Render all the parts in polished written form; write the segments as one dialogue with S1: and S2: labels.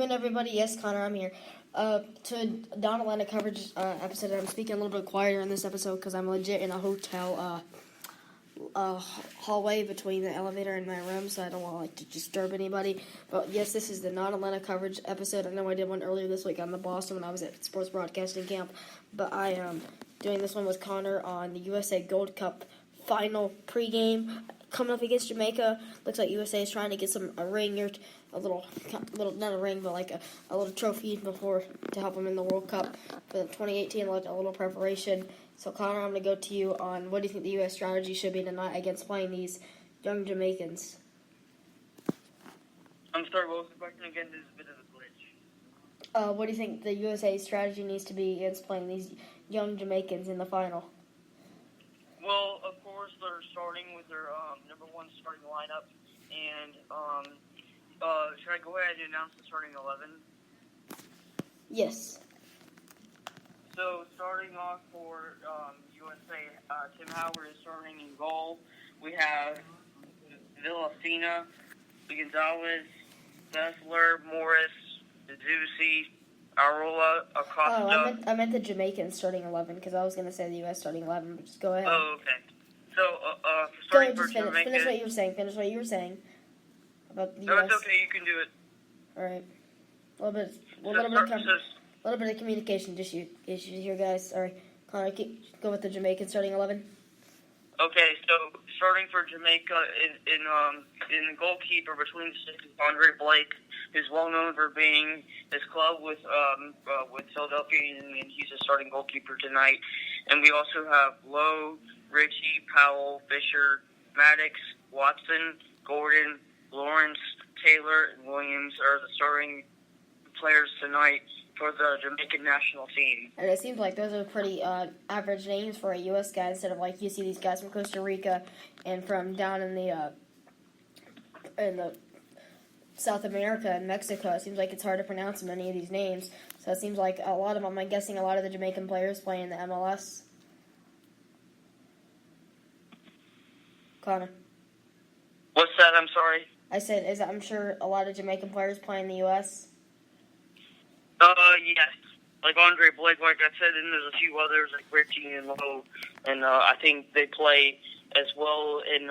S1: Welcome in, everybody. Yes, Connor, I'm here. To Don Atlanta coverage episode. I'm speaking a little bit quieter in this episode because I'm legit in a hotel hallway between the elevator and my room, so I don't want to disturb anybody. But yes, this is the non-Atlanta coverage episode. I know I did one earlier this week on the Boston when I was at sports broadcasting camp, but I am doing this one with Connor on the USA Gold Cup final pregame coming up against Jamaica. Looks like USA is trying to get a ring or a little not a ring, but like a little trophy before to help them in the World Cup for the 2018. A little preparation. So Connor, I'm going to go to you on what do you think the U.S. strategy should be tonight against playing these young Jamaicans?
S2: I'm sorry, what was the question again? There's a bit of a glitch.
S1: What do you think the USA strategy needs to be against playing these young Jamaicans in the final?
S2: Well, of course, they're starting with their number one starting lineup. And should I go ahead and announce the starting 11?
S1: Yes.
S2: So, starting off for USA, Tim Howard is starting in goal. We have Villafina, Gonzalez, Bessler, Morris, Zusi, Arola, Acosta.
S1: I meant the Jamaicans starting 11 because I was going to say the U.S. starting 11, but just go ahead.
S2: Oh, okay. So, starting for Jamaica.
S1: Finish what you were saying about the
S2: No,
S1: U.S.
S2: it's okay. You can do it.
S1: All right. A little bit of communication issues here, guys. All right, Connor, go with the Jamaican starting 11.
S2: Okay, so starting for Jamaica in the goalkeeper between the six is Andre Blake, who's well known for being his club with Philadelphia, and he's a starting goalkeeper tonight. And we also have Lowe, Ritchie, Powell, Fisher, Maddox, Watson, Gordon, Lawrence, Taylor, and Williams are the starting players tonight for the Jamaican national team.
S1: And it seems like those are pretty average names for a U.S. guy instead of like you see these guys from Costa Rica and from down in the South America and Mexico. It seems like it's hard to pronounce many of these names. So it seems like a lot of them, I'm guessing a lot of the Jamaican players play in the MLS. Connor.
S2: What's that? I'm sorry.
S1: I said, I'm sure a lot of Jamaican players play in the U.S.
S2: Yes. Like Andre Blake, like I said, and there's a few others like Ritchie and Lowe, and I think they play as well in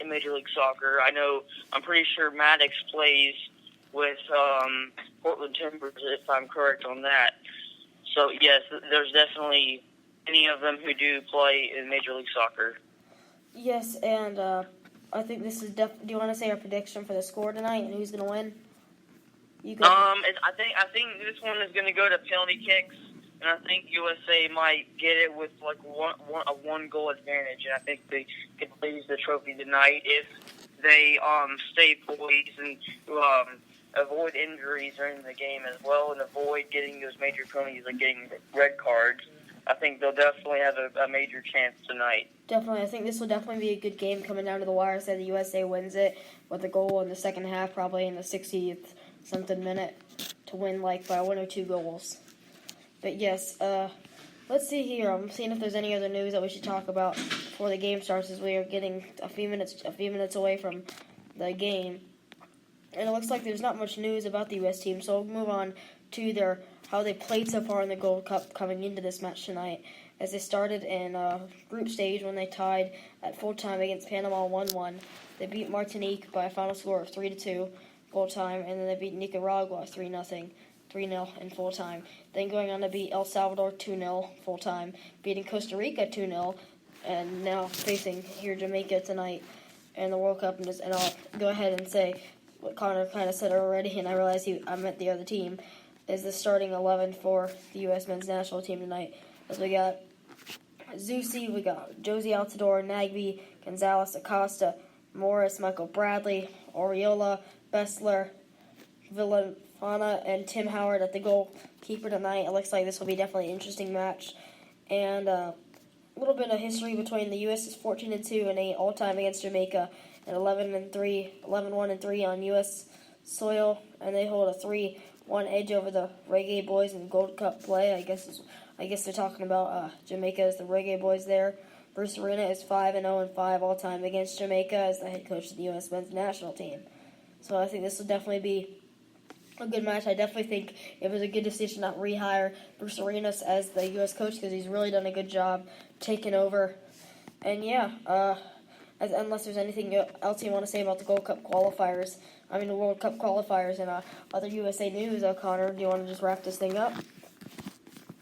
S2: Major League Soccer. I'm pretty sure Maddox plays with Portland Timbers, if I'm correct on that. So, yes, there's definitely many of them who do play in Major League Soccer.
S1: Yes, and I think this is do you want to say our prediction for the score tonight and who's going to win?
S2: I think this one is going to go to penalty kicks, and I think USA might get it with like a one goal advantage, and I think they could lose the trophy tonight if they stay poised and avoid injuries during the game as well, and avoid getting those major penalties like getting red cards. I think they'll definitely have a major chance tonight. Definitely.
S1: I think this will definitely be a good game coming down to the wire. Say the USA wins it with a goal in the second half, probably in the 60th something minute to win like by 1 or 2 goals. But yes, let's see here. I'm seeing if there's any other news that we should talk about before the game starts, as we are getting a few minutes away from the game. And it looks like there's not much news about the U.S. team, so we'll move on to how they played so far in the Gold Cup coming into this match tonight. As they started in group stage when they tied at full time against Panama 1-1. They beat Martinique by a final score of 3-2 full time, and then they beat Nicaragua 3-0 in full time. Then going on to beat El Salvador 2-0 full time, beating Costa Rica 2-0, and now facing here Jamaica tonight in the World Cup. And I'll go ahead and say what Connor kind of said already, and I realized I meant the other team, is the starting 11 for the U.S. men's national team tonight. As we got Zusi, we got Josie Altidore, Nagbe, Gonzalez, Acosta, Morris, Michael Bradley, Oriola, Bessler, Villafana, and Tim Howard at the goalkeeper tonight. It looks like this will be definitely an interesting match. And a little bit of history between the U.S. is 14-2 and 8 all-time against Jamaica, and 11-1-3 on U.S. soil, and they hold a 3-1 edge over the Reggae Boys in Gold Cup play. I guess they're talking about Jamaica as the Reggae Boys there. Bruce Arena is 5-0-5 all-time against Jamaica as the head coach of the U.S. men's national team. So I think this will definitely be a good match. I definitely think it was a good decision not rehire Bruce Arenas as the U.S. coach because he's really done a good job taking over. And yeah, unless there's anything else you want to say about the Gold Cup qualifiers, the World Cup qualifiers and other USA news, Connor, do you want to just wrap this thing up?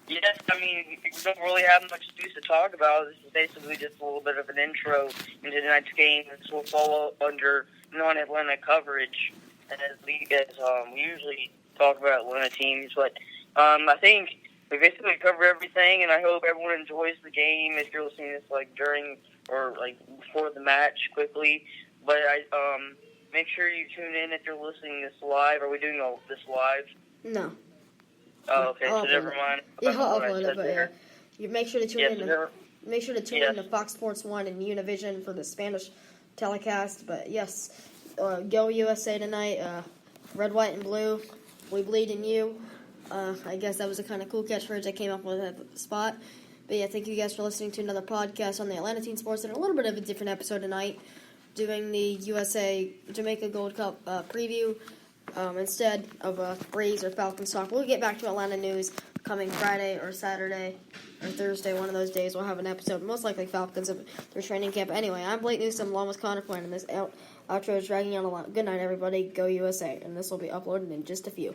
S2: Yes, we don't really have much news to talk about. This is basically just a little bit of an intro into tonight's game. This will follow under non-Atlanta coverage, as we usually talk about Atlanta teams. But I think we basically covered everything, and I hope everyone enjoys the game. If you're listening to this during or before the match, quickly. But make sure you tune in if you're listening to this live. Are we doing this live?
S1: No.
S2: Oh, okay. So never mind.
S1: Yeah, I'll upload it, but yeah. You make sure to tune in. Make sure to tune in to Fox Sports 1 and Univision for the Spanish telecast. But yes, go USA tonight. Red, white, and blue. We bleed in you. I guess that was a kind of cool catchphrase I came up with at the spot. But yeah, thank you guys for listening to another podcast on the Atlanta Teen Sports and a little bit of a different episode tonight, doing the USA Jamaica Gold Cup preview. Instead of Braves or Falcons talk. We'll get back to Atlanta news coming Friday or Saturday or Thursday. One of those days we'll have an episode. Most likely Falcons of their training camp. Anyway, I'm Blake Newsom along with Connor Flynn, and this outro is dragging on a lot. Good night, everybody. Go USA. And this will be uploaded in just a few.